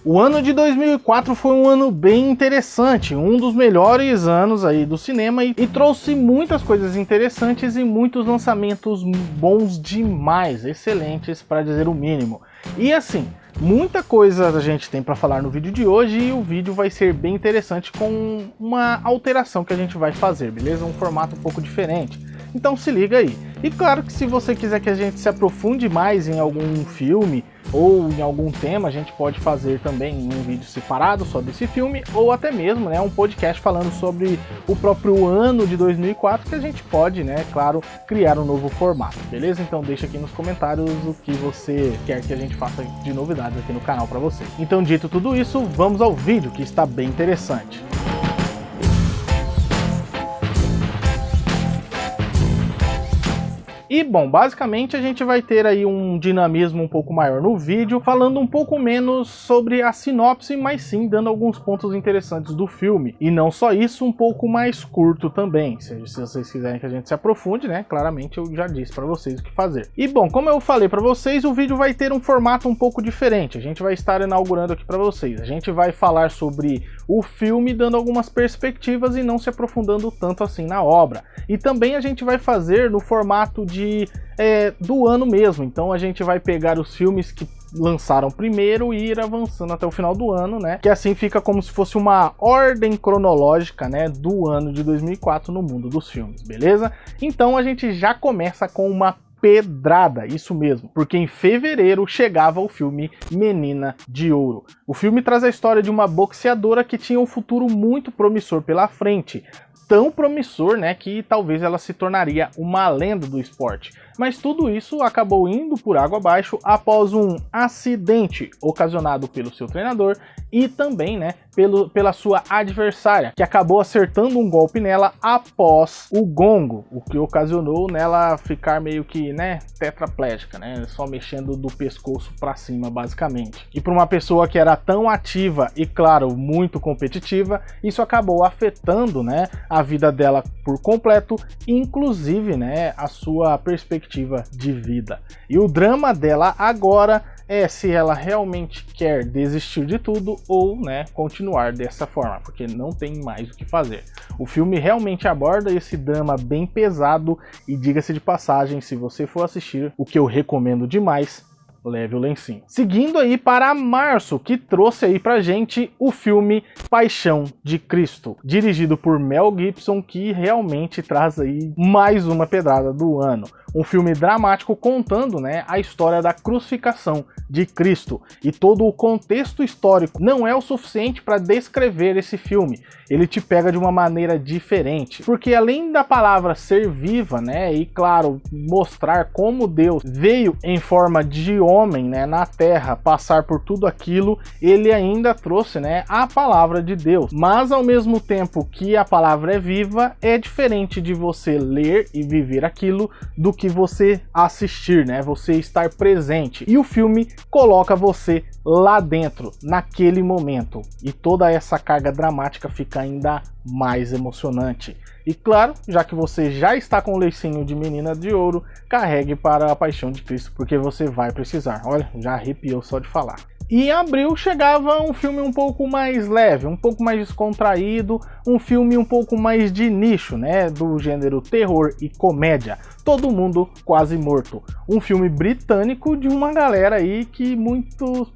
O ano de 2004 foi um ano bem interessante, um dos melhores anos aí do cinema e trouxe muitas coisas interessantes e muitos lançamentos bons demais, excelentes para dizer o mínimo. E assim, muita coisa a gente tem para falar no vídeo de hoje e o vídeo vai ser bem interessante com uma alteração que a gente vai fazer, beleza? Um formato um pouco diferente. Então se liga aí. E claro que se você quiser que a gente se aprofunde mais em algum filme ou em algum tema, a gente pode fazer também um vídeo separado só desse filme, ou até mesmo, né, um podcast falando sobre o próprio ano de 2004, que a gente pode, né, claro, criar um novo formato, beleza? Então deixa aqui nos comentários o que você quer que a gente faça de novidades aqui no canal para você. Então, dito tudo isso, vamos ao vídeo que está bem interessante. E bom, basicamente a gente vai ter aí um dinamismo um pouco maior no vídeo, falando um pouco menos sobre a sinopse, mas sim dando alguns pontos interessantes do filme. E não só isso, um pouco mais curto também. Se vocês quiserem que a gente se aprofunde, né, claramente eu já disse para vocês o que fazer. E bom, como eu falei para vocês, o vídeo vai ter um formato um pouco diferente. A gente vai estar inaugurando aqui para vocês. A gente vai falar sobre o filme, dando algumas perspectivas e não se aprofundando tanto assim na obra. E também a gente vai fazer no formato do ano mesmo, então a gente vai pegar os filmes que lançaram primeiro e ir avançando até o final do ano, né? Que assim fica como se fosse uma ordem cronológica, né, do ano de 2004 no mundo dos filmes, beleza? Então a gente já começa com uma pedrada, isso mesmo, porque em fevereiro chegava o filme Menina de Ouro. O filme traz a história de uma boxeadora que tinha um futuro muito promissor pela frente, tão promissor, né, que talvez ela se tornaria uma lenda do esporte. Mas tudo isso acabou indo por água abaixo após um acidente ocasionado pelo seu treinador e também, né, pela sua adversária, que acabou acertando um golpe nela após o gongo, o que ocasionou nela ficar meio que, né, tetraplégica, né, só mexendo do pescoço para cima, basicamente. E para uma pessoa que era tão ativa e, claro, muito competitiva, isso acabou afetando, né, a vida dela por completo, inclusive, né, a sua perspectiva de vida. E o drama dela agora é se ela realmente quer desistir de tudo ou, né, continuar dessa forma, porque não tem mais o que fazer. O filme realmente aborda esse drama bem pesado e, diga-se de passagem, se você for assistir, o que eu recomendo demais, leve o lencinho. Seguindo aí para março, que trouxe aí pra gente o filme Paixão de Cristo, dirigido por Mel Gibson, que realmente traz aí mais uma pedrada do ano. Um filme dramático contando, né, a história da crucificação de Cristo, e todo o contexto histórico não é o suficiente para descrever esse filme. Ele te pega de uma maneira diferente, porque além da palavra ser viva, né, e claro, mostrar como Deus veio em forma de homem, né, na terra, passar por tudo aquilo, ele ainda trouxe, né, a palavra de Deus. Mas ao mesmo tempo que a palavra é viva, é diferente de você ler e viver aquilo do que você assistir, né, você estar presente. E o filme coloca você lá dentro, naquele momento, e toda essa carga dramática fica ainda mais emocionante. E claro, já que você já está com o leicinho de Menina de Ouro, carregue para a Paixão de Cristo, porque você vai precisar. Olha, já arrepiou só de falar. E em abril chegava um filme um pouco mais leve, um pouco mais descontraído, um filme um pouco mais de nicho, né, do gênero terror e comédia. Todo Mundo Quase Morto. Um filme britânico de uma galera aí que muitos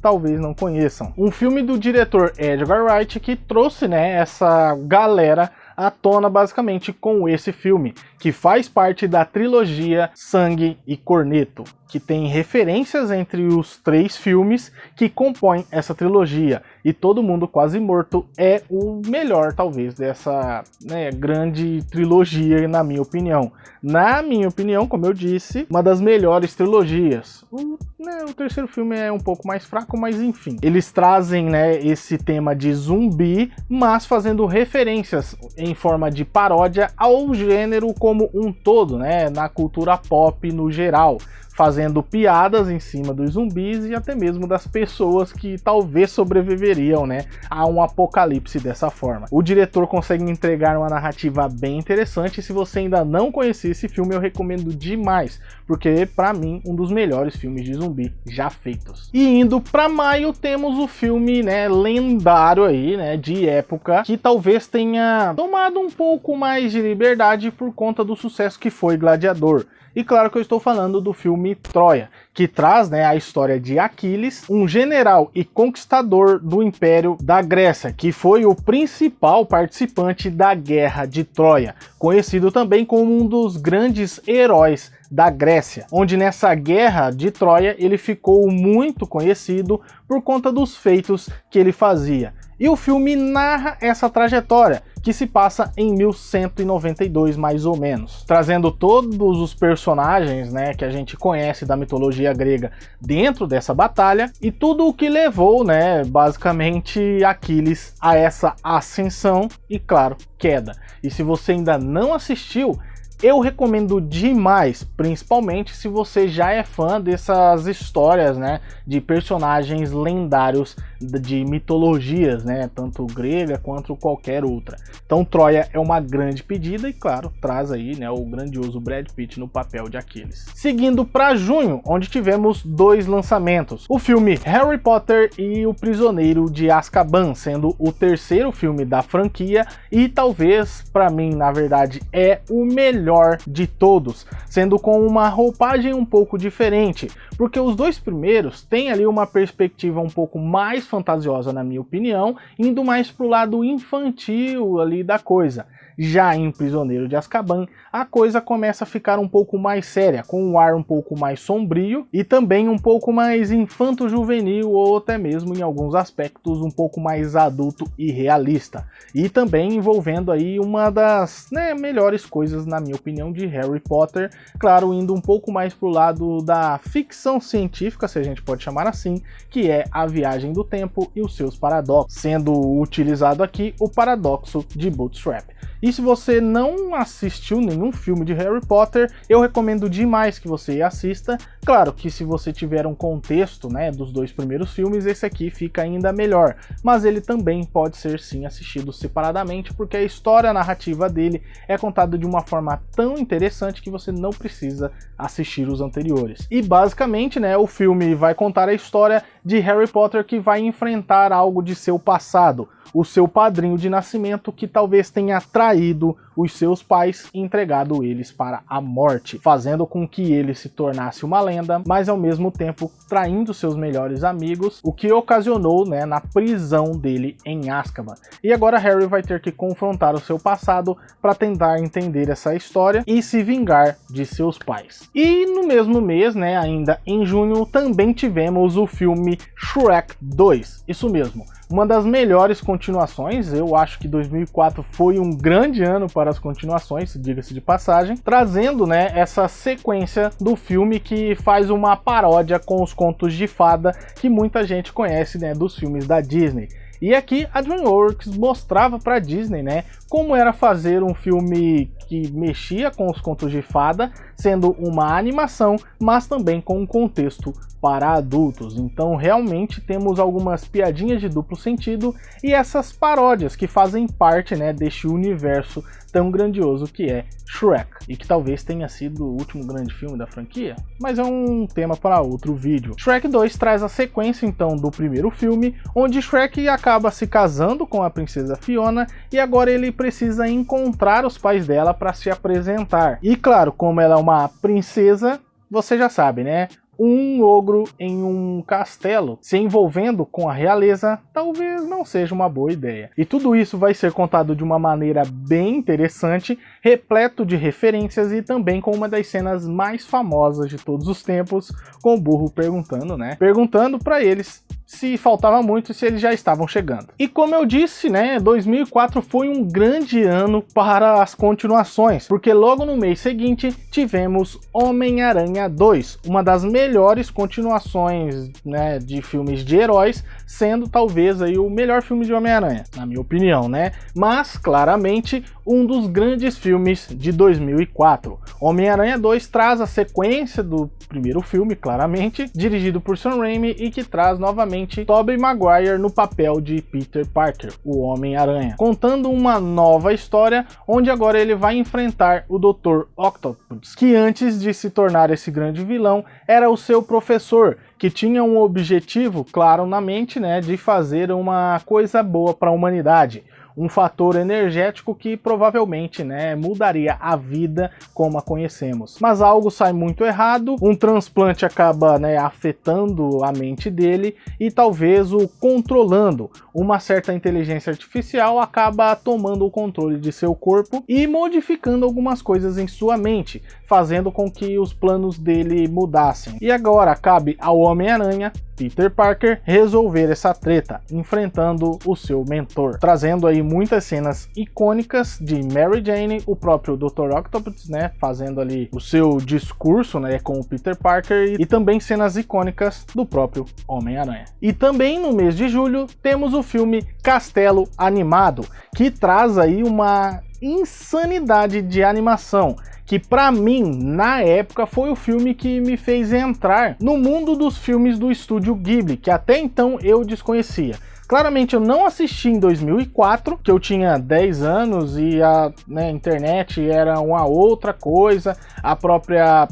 talvez não conheçam. Um filme do diretor Edgar Wright que trouxe, né, essa galera à tona basicamente com esse filme, que faz parte da trilogia Sangue e Corneto, que tem referências entre os 3 filmes que compõem essa trilogia, e Todo Mundo Quase Morto é o melhor talvez dessa, né, grande trilogia, na minha opinião. Na minha opinião, como eu disse, uma das melhores trilogias. O terceiro filme é um pouco mais fraco, mas enfim. Eles trazem, né, esse tema de zumbi, mas fazendo referências em forma de paródia ao gênero como um todo, né, na cultura pop no geral. fazendo piadas em cima dos zumbis e até mesmo das pessoas que talvez sobreviveriam, né, a um apocalipse dessa forma. O diretor consegue entregar uma narrativa bem interessante e se você ainda não conhecia esse filme, eu recomendo demais, porque para mim um dos melhores filmes de zumbi já feitos. E indo para maio temos o filme, né, lendário aí, né, de época, que talvez tenha tomado um pouco mais de liberdade por conta do sucesso que foi Gladiador. E claro que eu estou falando do filme Troia, que traz, né, a história de Aquiles, um general e conquistador do Império da Grécia, que foi o principal participante da Guerra de Troia, conhecido também como um dos grandes heróis da Grécia, onde nessa Guerra de Troia ele ficou muito conhecido por conta dos feitos que ele fazia. E o filme narra essa trajetória, que se passa em 1192 mais ou menos, trazendo todos os personagens, né, que a gente conhece da mitologia grega dentro dessa batalha e tudo o que levou, né, basicamente Aquiles a essa ascensão e, claro, queda. E se você ainda não assistiu, eu recomendo demais, principalmente se você já é fã dessas histórias, né, de personagens lendários de mitologias, né, tanto grega quanto qualquer outra. Então Troia é uma grande pedida e, claro, traz aí, né, o grandioso Brad Pitt no papel de Aquiles. Seguindo para junho, onde tivemos dois lançamentos. O filme Harry Potter e o Prisioneiro de Azkaban, sendo o terceiro filme da franquia e talvez, para mim, na verdade, é o melhor de todos, sendo com uma roupagem um pouco diferente, porque os dois primeiros têm ali uma perspectiva um pouco mais fantasiosa, na minha opinião, indo mais pro lado infantil ali da coisa. Já em Prisioneiro de Azkaban, a coisa começa a ficar um pouco mais séria, com um ar um pouco mais sombrio e também um pouco mais infanto-juvenil ou até mesmo em alguns aspectos um pouco mais adulto e realista. E também envolvendo aí uma das, né, melhores coisas, na minha opinião, de Harry Potter, claro, indo um pouco mais pro lado da ficção científica, se a gente pode chamar assim, que é a viagem do tempo e os seus paradoxos, sendo utilizado aqui o paradoxo de Bootstrap. E se você não assistiu nenhum filme de Harry Potter, eu recomendo demais que você assista. Claro que se você tiver um contexto, né, dos dois primeiros filmes, esse aqui fica ainda melhor. Mas ele também pode ser sim assistido separadamente, porque a história narrativa dele é contada de uma forma tão interessante que você não precisa assistir os anteriores. E basicamente, né, o filme vai contar a história de Harry Potter que vai enfrentar algo de seu passado, o seu padrinho de nascimento que talvez tenha traído os seus pais e entregado eles para a morte, fazendo com que ele se tornasse uma lenda, mas ao mesmo tempo traindo seus melhores amigos, o que ocasionou, né, na prisão dele em Azkaban. E agora Harry vai ter que confrontar o seu passado para tentar entender essa história e se vingar de seus pais. E no mesmo mês, né, ainda em junho, também tivemos o filme Shrek 2, isso mesmo. Uma das melhores continuações, eu acho que 2004 foi um grande ano para as continuações, diga-se de passagem, trazendo, né, essa sequência do filme que faz uma paródia com os contos de fada que muita gente conhece, né, dos filmes da Disney. E aqui a DreamWorks mostrava para a Disney, né, como era fazer um filme que mexia com os contos de fada, sendo uma animação, mas também com um contexto para adultos. Então realmente temos algumas piadinhas de duplo sentido e essas paródias que fazem parte, né, deste universo tão grandioso que é Shrek, e que talvez tenha sido o último grande filme da franquia, mas é um tema para outro vídeo. Shrek 2 traz a sequência então do primeiro filme, onde Shrek acaba se casando com a princesa Fiona e agora ele precisa encontrar os pais dela para se apresentar. E claro, como ela é uma princesa, você já sabe, né? Um ogro em um castelo se envolvendo com a realeza talvez não seja uma boa ideia. E tudo isso vai ser contado de uma maneira bem interessante, repleto de referências e também com uma das cenas mais famosas de todos os tempos, com o burro perguntando, né? Perguntando para eles se faltava muito, se eles já estavam chegando. E como eu disse, né, 2004 foi um grande ano para as continuações, porque logo no mês seguinte tivemos Homem-Aranha 2, uma das melhores continuações, né, de filmes de heróis, sendo talvez aí o melhor filme de Homem-Aranha, na minha opinião, né? Mas claramente um dos grandes filmes de 2004. Homem-Aranha 2 traz a sequência do primeiro filme, claramente, dirigido por Sam Raimi e que traz novamente Tobey Maguire no papel de Peter Parker, o Homem-Aranha, contando uma nova história onde agora ele vai enfrentar o Dr. Octopus, que antes de se tornar esse grande vilão era o seu professor, que tinha um objetivo claro na mente, né, de fazer uma coisa boa para a humanidade. Um fator energético que provavelmente, né, mudaria a vida como a conhecemos. Mas algo sai muito errado, um transplante acaba, né, afetando a mente dele e talvez o controlando. Uma certa inteligência artificial acaba tomando o controle de seu corpo e modificando algumas coisas em sua mente, fazendo com que os planos dele mudassem. E agora cabe ao Homem-Aranha, Peter Parker, resolver essa treta, enfrentando o seu mentor, trazendo aí muitas cenas icônicas de Mary Jane, o próprio Dr. Octopus, né, fazendo ali o seu discurso, né, com o Peter Parker, e também cenas icônicas do próprio Homem-Aranha. E também no mês de julho temos o filme Castelo Animado, que traz aí uma insanidade de animação, que pra mim, na época, foi o filme que me fez entrar no mundo dos filmes do estúdio Ghibli, que até então eu desconhecia. Claramente eu não assisti em 2004, que eu tinha 10 anos e a internet era uma outra coisa, a própria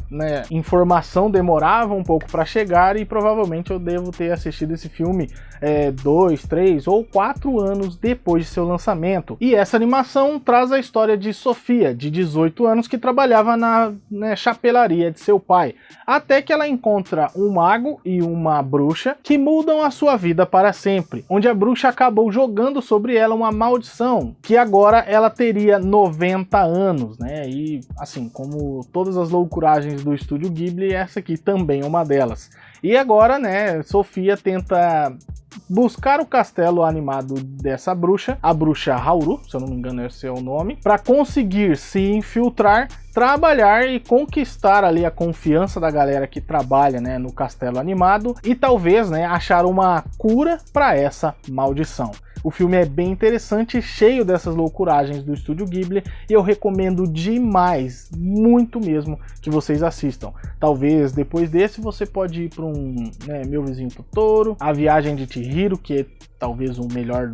informação demorava um pouco para chegar e provavelmente eu devo ter assistido esse filme 2, 3 ou 4 anos depois de seu lançamento. E essa animação traz a história de Sofia, de 18 anos, que trabalhava na chapelaria de seu pai, até que ela encontra um mago e uma bruxa que mudam a sua vida para sempre, onde a bruxa acabou jogando sobre ela uma maldição, que agora ela teria 90 anos, né? E assim, como todas as loucuragens do estúdio Ghibli, essa aqui também é uma delas. E agora, né, Sofia tenta buscar o castelo animado dessa bruxa, a bruxa Hauru, se eu não me engano esse é o nome, para conseguir se infiltrar, trabalhar e conquistar ali a confiança da galera que trabalha, né, no castelo animado e talvez, né, achar uma cura para essa maldição. O filme é bem interessante, cheio dessas loucuragens do estúdio Ghibli, e eu recomendo demais, muito mesmo, que vocês assistam. Talvez depois desse você pode ir para Meu Vizinho Totoro, A Viagem de Chihiro, que é talvez o melhor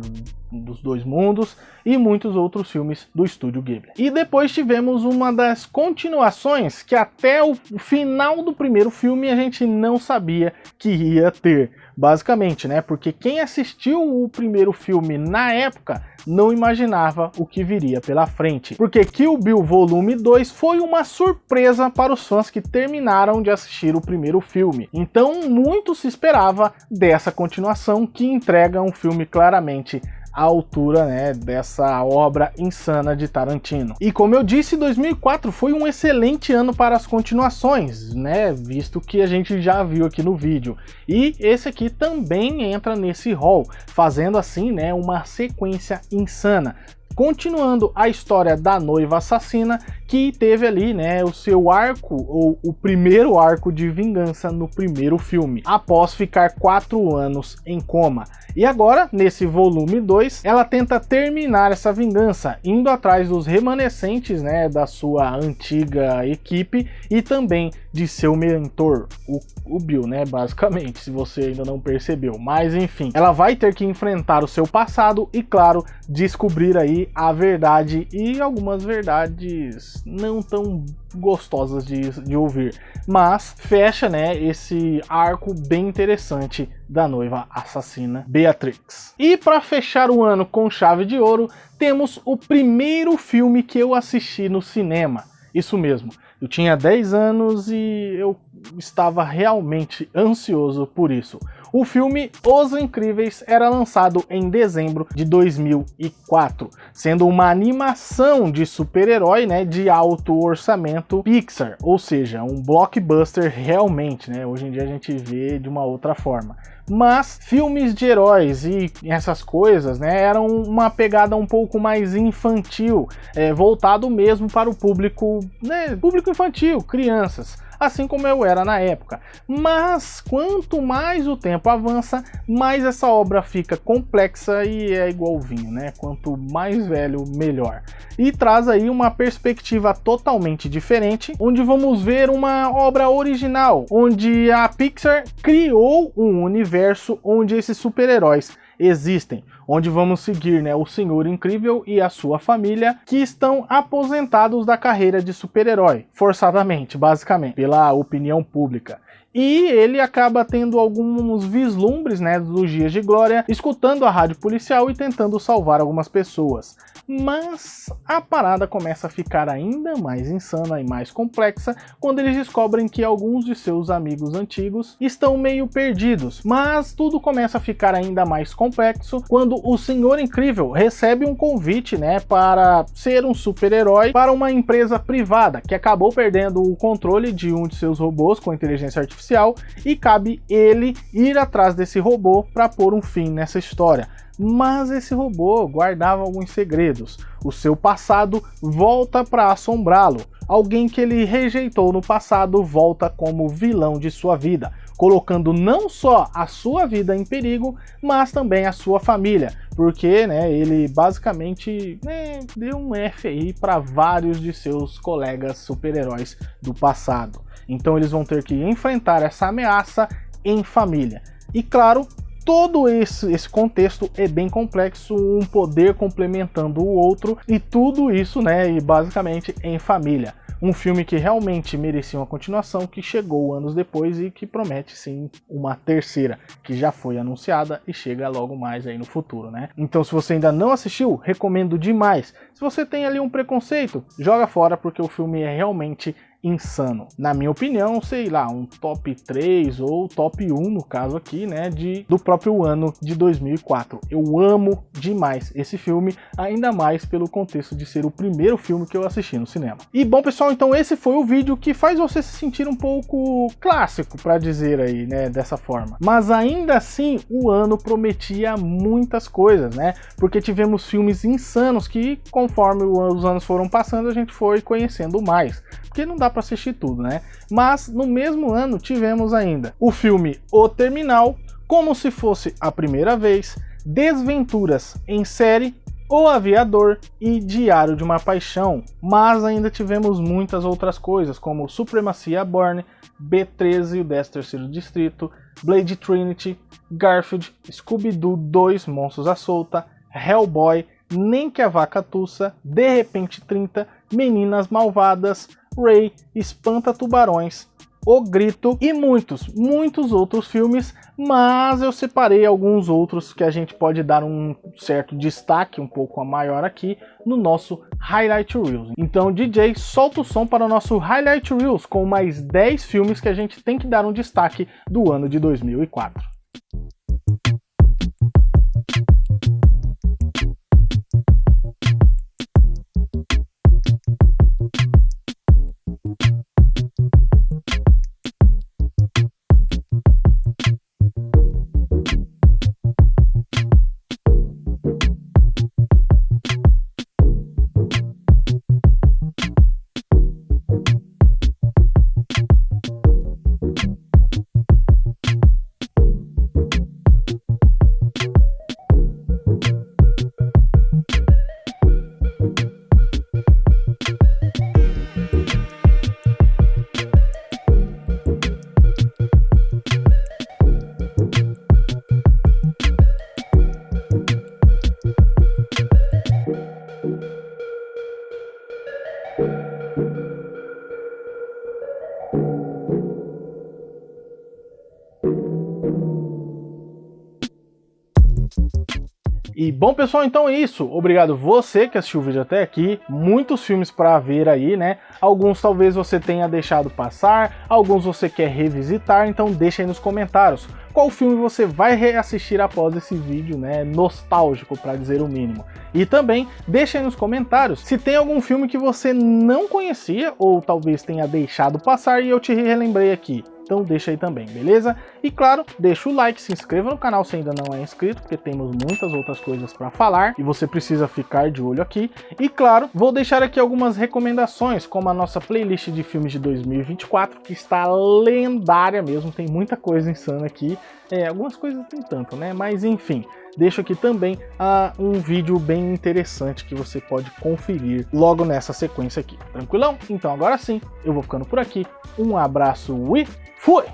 dos dois mundos, e muitos outros filmes do estúdio Ghibli. E depois tivemos uma das continuações que até o final do primeiro filme a gente não sabia que ia ter. Basicamente, né? Porque quem assistiu o primeiro filme na época não imaginava o que viria pela frente. Porque Kill Bill Volume 2 foi uma surpresa para os fãs que terminaram de assistir o primeiro filme. Então, muito se esperava dessa continuação que entrega um filme claramente à altura, né, dessa obra insana de Tarantino. E como eu disse, 2004 foi um excelente ano para as continuações, né, visto que a gente já viu aqui no vídeo. E esse aqui também entra nesse rol, fazendo assim, né, uma sequência insana. Continuando a história da noiva assassina, que teve ali, né, o seu arco, ou o primeiro arco de vingança no primeiro filme, após ficar 4 anos em coma. E agora, nesse volume 2, ela tenta terminar essa vingança, indo atrás dos remanescentes, né, da sua antiga equipe e também de seu mentor, o Bill, né, basicamente, se você ainda não percebeu. Mas enfim, ela vai ter que enfrentar o seu passado e, claro, descobrir aí a verdade e algumas verdades não tão gostosas de ouvir, mas fecha, né, esse arco bem interessante da noiva assassina Beatrix. E para fechar o ano com chave de ouro, temos o primeiro filme que eu assisti no cinema. Isso mesmo, eu tinha 10 anos e eu estava realmente ansioso por isso. O filme Os Incríveis era lançado em dezembro de 2004, sendo uma animação de super-herói, né, de alto orçamento Pixar, ou seja, um blockbuster realmente, né? Hoje em dia a gente vê de uma outra forma. Mas filmes de heróis e essas coisas, né, eram uma pegada um pouco mais infantil, voltado mesmo para o público, né, público infantil, crianças. assim como eu era na época. Mas quanto mais o tempo avança, mais essa obra fica complexa e é igual vinho, né? Quanto mais velho, melhor. E traz aí uma perspectiva totalmente diferente, onde vamos ver uma obra original, onde a Pixar criou um universo onde esses super-heróis existem, onde vamos seguir, né, o Senhor Incrível e a sua família, que estão aposentados da carreira de super-herói, forçadamente, basicamente, pela opinião pública. E ele acaba tendo alguns vislumbres, né, dos dias de glória, escutando a rádio policial e tentando salvar algumas pessoas. Mas a parada começa a ficar ainda mais insana e mais complexa quando eles descobrem que alguns de seus amigos antigos estão meio perdidos. Mas tudo começa a ficar ainda mais complexo quando o Senhor Incrível recebe um convite, né, para ser um super-herói para uma empresa privada que acabou perdendo o controle de um de seus robôs com inteligência artificial, e cabe ele ir atrás desse robô para pôr um fim nessa história. Mas esse robô guardava alguns segredos. O seu passado volta para assombrá-lo. Alguém que ele rejeitou no passado volta como vilão de sua vida, colocando não só a sua vida em perigo, mas também a sua família, porque, né, ele basicamente, né, deu um F aí para vários de seus colegas super-heróis do passado. Então eles vão ter que enfrentar essa ameaça em família. E claro, todo esse contexto é bem complexo, um poder complementando o outro, e tudo isso, né, e basicamente em família. Um filme que realmente merecia uma continuação, que chegou anos depois e que promete sim uma terceira, que já foi anunciada e chega logo mais aí no futuro, né? Então, se você ainda não assistiu, recomendo demais. Se você tem ali um preconceito, joga fora, porque o filme é realmente insano. Na minha opinião, sei lá, um top 3 ou top 1 no caso aqui, né, do próprio ano de 2004. Eu amo demais esse filme, ainda mais pelo contexto de ser o primeiro filme que eu assisti no cinema. E bom, pessoal, então esse foi o vídeo que faz você se sentir um pouco clássico, para dizer aí, né, dessa forma. Mas ainda assim, o ano prometia muitas coisas, né, porque tivemos filmes insanos que, conforme os anos foram passando, a gente foi conhecendo mais. Porque não dá para assistir tudo, né? Mas no mesmo ano tivemos ainda o filme O Terminal, Como Se Fosse a Primeira Vez, Desventuras em Série, O Aviador e Diário de uma Paixão. Mas ainda tivemos muitas outras coisas, como Supremacia Born, B13 e o 13º Distrito, Blade Trinity, Garfield, Scooby-Doo 2 Monstros à Solta, Hellboy, Nem Que a Vaca Tussa, De Repente 30, Meninas Malvadas, Ray, Espanta Tubarões, O Grito e muitos outros filmes, mas eu separei alguns outros que a gente pode dar um certo destaque um pouco maior aqui no nosso Highlight Reels. Então, DJ, solta o som para o nosso Highlight Reels com mais 10 filmes que a gente tem que dar um destaque do ano de 2004. E bom, pessoal, então é isso. Obrigado você que assistiu o vídeo até aqui. Muitos filmes para ver aí, né? Alguns talvez você tenha deixado passar, alguns você quer revisitar, então deixa aí nos comentários qual filme você vai reassistir após esse vídeo, né, nostálgico, para dizer o mínimo. E também deixa aí nos comentários se tem algum filme que você não conhecia ou talvez tenha deixado passar e eu te relembrei aqui. Então deixa aí também, beleza? E claro, deixa o like, se inscreva no canal se ainda não é inscrito, porque temos muitas outras coisas para falar e você precisa ficar de olho aqui. E claro, vou deixar aqui algumas recomendações, como a nossa playlist de filmes de 2024, que está lendária mesmo, tem muita coisa insana aqui. Algumas coisas nem tanto, né? Mas enfim, deixo aqui também um vídeo bem interessante que você pode conferir logo nessa sequência aqui. Tranquilão? Então agora sim, eu vou ficando por aqui. Um abraço e fui!